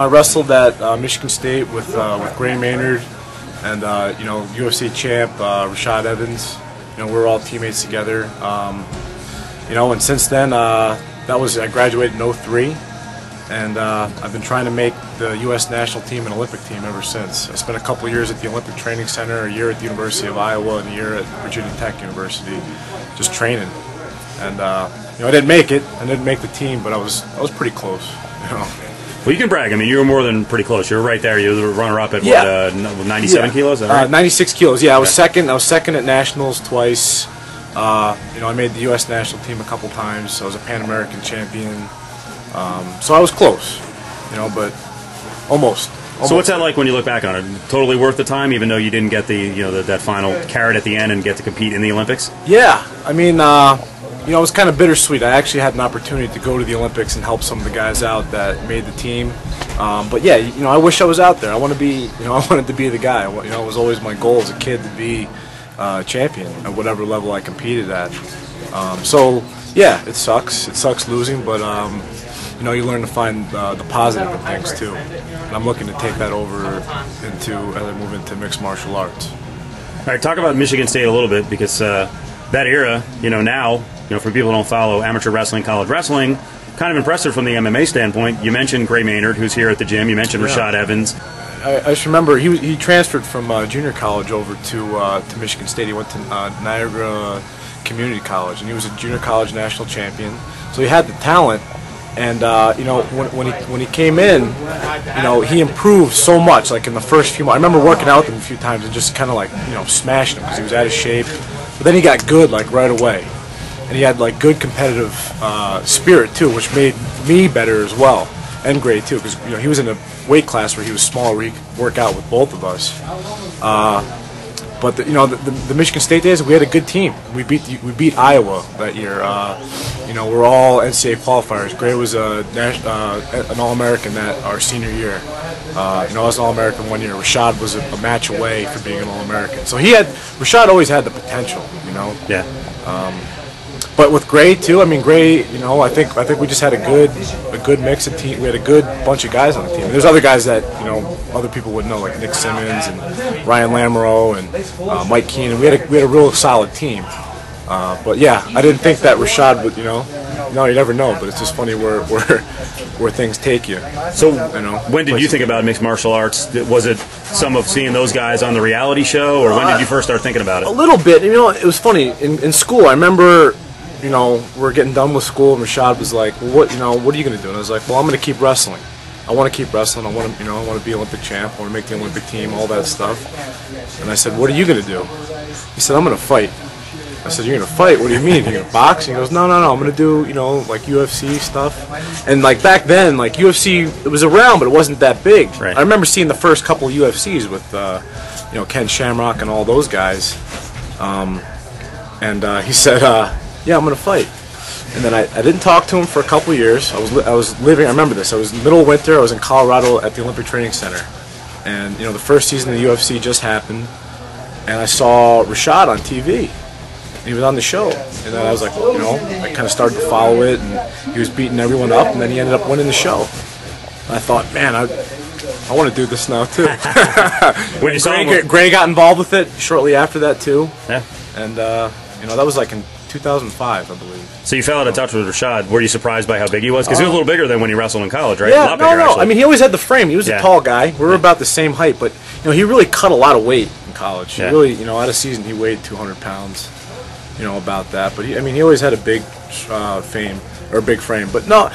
I wrestled at Michigan State with Maynard and UFC champ Rashad Evans. We were all teammates together. And since then, I graduated in '03, and I've been trying to make the U.S. national team and Olympic team ever since. I spent a couple years at the Olympic Training Center, a year at the University of Iowa, and a year at Virginia Tech University, just training. And I didn't make it. I didn't make the team, but I was pretty close. Well, you can brag. I mean, you were more than pretty close. You were right there. You were the runner-up at 97 kilos. Is that right? 96 kilos. Yeah, I was second. I was second at nationals twice. I made the U.S. national team a couple times. I was a Pan American champion. So I was close. But almost. So what's that like when you look back on it? Totally worth the time, even though you didn't get the that final carrot at the end and get to compete in the Olympics. Yeah, I mean. It was kind of bittersweet. I actually had an opportunity to go to the Olympics and help some of the guys out that made the team. But yeah, I wish I was out there. I want to be, I wanted to be the guy. It was always my goal as a kid to be champion at whatever level I competed at. So yeah, it sucks. It sucks losing, but you learn to find the positive in things too. And I'm looking to take that over as I move into mixed martial arts. All right, talk about Michigan State a little bit, because that era, now. For people who don't follow amateur wrestling, college wrestling, kind of impressive from the MMA standpoint. You mentioned Gray Maynard, who's here at the gym. You mentioned Rashad Evans. I just remember he transferred from junior college over to Michigan State. He went to Niagara Community College, and he was a junior college national champion. So he had the talent, and when he came in, he improved so much. Like in the first few months, I remember working out with him a few times and just kind of like smashing him because he was out of shape. But then he got good like right away. And he had like good competitive spirit too, which made me better as well, and Gray too, because he was in a weight class where he was small, where he could work out with both of us. But the Michigan State days, we had a good team. We beat Iowa that year. We're all NCAA qualifiers. Gray was an All-American that our senior year. I was an All-American one year. Rashad was a match away for being an All-American. So Rashad always had the potential. Yeah. But with Gray too, I mean Gray, I think we just had a good mix of team. We had a good bunch of guys on the team. There's other guys that other people would know, like Nick Simmons and Ryan Lamoureux and Mike Keenan. We had a real solid team. But yeah, I didn't think that Rashad would. You never know. But it's just funny where things take you. So when did you think about mixed martial arts? Was it some of seeing those guys on the reality show, or when did you first start thinking about it? A little bit. It was funny in school. I remember. We're getting done with school, and Rashad was like, well, what are you going to do? And I was like, well, I'm going to keep wrestling. I want to keep wrestling. I want to be Olympic champ. I want to make the Olympic team, all that stuff. And I said, what are you going to do? He said, I'm going to fight. I said, you're going to fight? What do you mean? You're going to box? And he goes, no, I'm going to do, like UFC stuff. And like back then, like UFC, it was around, but it wasn't that big. Right. I remember seeing the first couple of UFCs with, Ken Shamrock and all those guys. He said, yeah, I'm going to fight. And then I didn't talk to him for a couple of years. I was living, I remember this, I was middle of winter, I was in Colorado at the Olympic Training Center. And, the first season of the UFC just happened, and I saw Rashad on TV. He was on the show. And then I was like, I kind of started to follow it, and he was beating everyone up, and then he ended up winning the show. And I thought, man, I want to do this now, too. When you saw Gray got involved with it shortly after that, too. Yeah. And, that was like in 2005, I believe. So you fell out of touch with Rashad. Were you surprised by how big he was? Because he was a little bigger than when he wrestled in college, right? Yeah, bigger, no. I mean, he always had the frame. He was a tall guy. We were about the same height, but he really cut a lot of weight in college. He really, out of season, he weighed 200 pounds. About that. But he always had a big big frame. But no,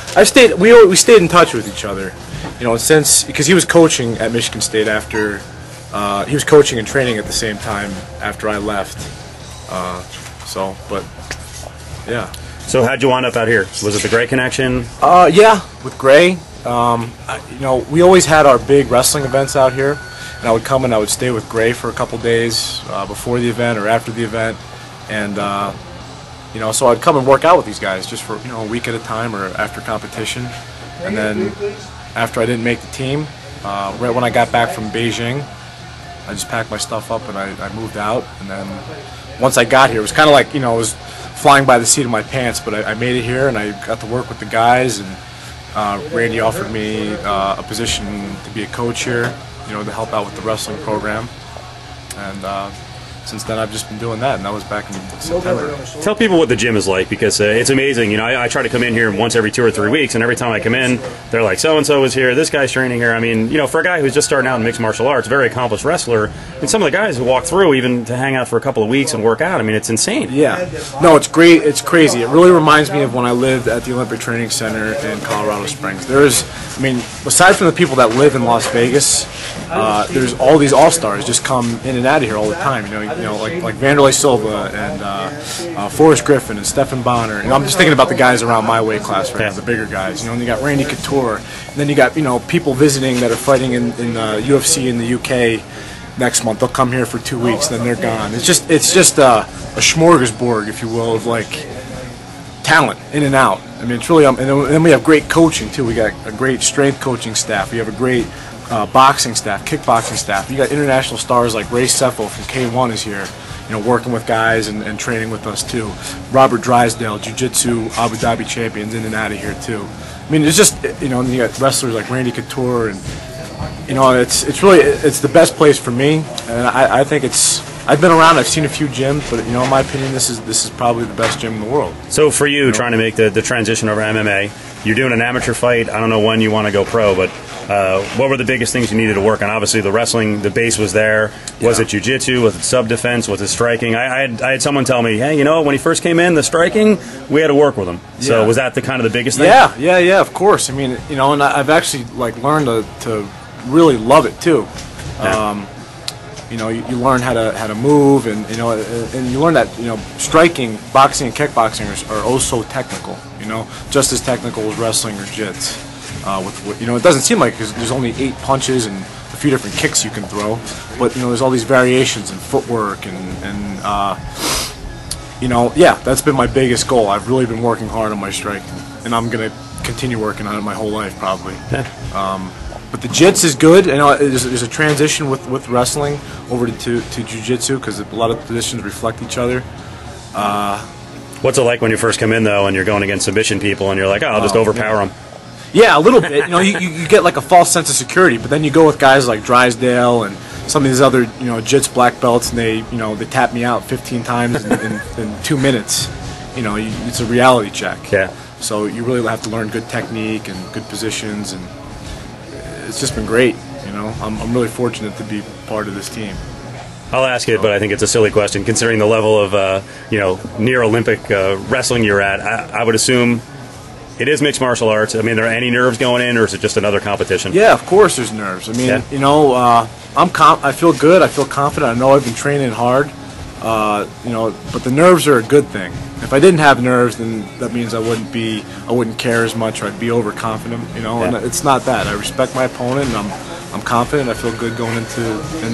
we stayed in touch with each other. Because he was coaching at Michigan State after he was coaching and training at the same time after I left. Yeah. So how'd you wind up out here? Was it the Gray connection? Yeah, with Gray. We always had our big wrestling events out here, and I would come and I would stay with Gray for a couple days before the event or after the event, and so I'd come and work out with these guys just for a week at a time or after competition, and then after I didn't make the team, right when I got back from Beijing, I just packed my stuff up and I moved out, and then once I got here, it was kind of like, it was flying by the seat of my pants, but I made it here and I got to work with the guys, and Randy offered me a position to be a coach here, you know, to help out with the wrestling program, and since then I've just been doing that, and that was back in September. Tell people what the gym is like, because it's amazing. You know, I try to come in here once every 2 or 3 weeks, and every time I come in, they're like, so-and-so is here, this guy's training here. I mean, you know, for a guy who's just starting out in mixed martial arts, very accomplished wrestler, and some of the guys who walk through even to hang out for a couple of weeks and work out, I mean, it's insane. Yeah. No, it's great. It's crazy. It really reminds me of when I lived at the Olympic Training Center in Colorado Springs. There's, I mean, aside from the people that live in Las Vegas, there's all these all-stars just come in and out of here all the time, you know, like Vanderlei Silva and Forrest Griffin and Stephan Bonner. And I'm just thinking about the guys around my weight class right now, the bigger guys. You know, and you got Randy Couture, and then you got, you know, people visiting that are fighting in UFC in the UK next month. They'll come here for 2 weeks, then they're gone. It's just a smorgasbord, if you will, of like talent in and out. I mean, it's really, and then we have great coaching too. We got a great strength coaching staff. We have a great boxing staff, kickboxing staff. You got international stars like Ray Seffo from K1 is here, you know, working with guys and training with us too. Robert Drysdale, Jiu-Jitsu Abu Dhabi champions, in and out of here too. I mean, it's just, you know, and you got wrestlers like Randy Couture, and you know, it's really the best place for me, and I think I've been around, I've seen a few gyms, but you know, in my opinion, this is probably the best gym in the world. So for you, trying to make the transition over MMA, you're doing an amateur fight. I don't know when you want to go pro, but what were the biggest things you needed to work on? Obviously, the wrestling, the base was there. Was it jiu-jitsu? Was it sub-defense? Was it striking? I had someone tell me, hey, you know, when he first came in, the striking, we had to work with him. So was that the kind of the biggest thing? Yeah, of course. I mean, you know, and I've actually like learned to really love it too. You know, you learn how to move, and you know, and you learn that, you know, striking, boxing, and kickboxing are oh so technical. You know, just as technical as wrestling or jits. With you know, it doesn't seem like there's only 8 punches and a few different kicks you can throw, but you know, there's all these variations in footwork and you know, yeah, that's been my biggest goal. I've really been working hard on my striking, and I'm gonna continue working on it my whole life probably. But the jits is good. You know, there's a transition with wrestling over to jiu-jitsu because a lot of positions reflect each other. What's it like when you first come in though, and you're going against submission people, and you're like, oh, I'll just overpower them? Yeah, a little bit. You know, you get like a false sense of security, but then you go with guys like Drysdale and some of these other, you know, jits black belts, and they tap me out 15 times in 2 minutes. You know, it's a reality check. Yeah. So you really have to learn good technique and good positions, and it's just been great. You know, I'm really fortunate to be part of this team. I'll ask it, but I think it's a silly question considering the level of you know, near Olympic wrestling you're at. I would assume it is mixed martial arts. I mean, are there any nerves going in, or is it just another competition? Yeah, of course there's nerves. I mean, you know, I feel good. I feel confident. I know I've been training hard. You know, but the nerves are a good thing. If I didn't have nerves, then that means I wouldn't care as much, or I'd be overconfident. You know, and it's not that. I respect my opponent, and I'm confident. I feel good going into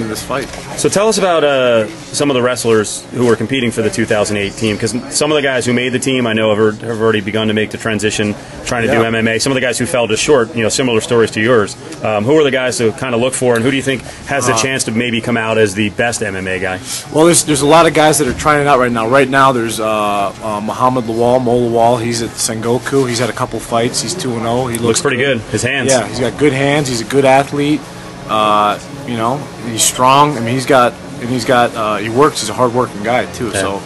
this fight. So tell us about some of the wrestlers who are competing for the 2008 team, because some of the guys who made the team I know have already begun to make the transition, trying to do MMA. Some of the guys who fell just short, you know, similar stories to yours. Who are the guys to kind of look for, and who do you think has the chance to maybe come out as the best MMA guy? Well, there's a lot of guys that are trying it out right now. Right now, there's Muhammad Lawal, Mo Lawal. He's at Sengoku. He's had a couple fights. He's 2-0. He looks pretty good. His hands. Yeah, he's got good hands. He's a good athlete. You know, he's strong. I mean, he works. He's a hard-working guy too. So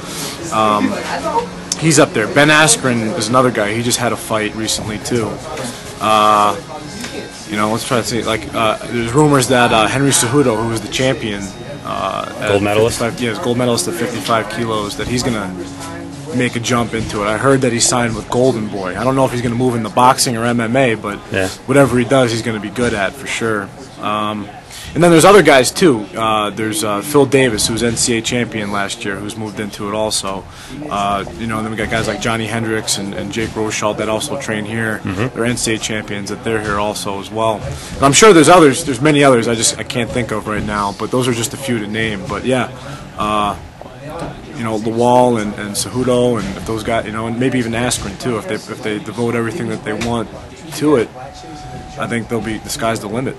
he's up there. Ben Askren is another guy. He just had a fight recently too. You know, let's try to see. Like, there's rumors that Henry Cejudo, who was the champion, gold medalist. Gold medalist at 55 kilos, that he's gonna make a jump into it. I heard that he signed with Golden Boy. I don't know if he's going to move into boxing or MMA, but whatever he does, he's going to be good at for sure. And then there's other guys too. There's Phil Davis, who was NCAA champion last year, who's moved into it also. You know, and then we got guys like Johnny Hendricks and Jake Rashad that also train here. They're NCAA champions that they're here also as well. And I'm sure there's others. There's many others. I can't think of right now, but those are just a few to name. But yeah. You know, Lawal and Cejudo, and if those guys, you know, and maybe even Askren too, if they devote everything that they want to it, I think the sky's the limit.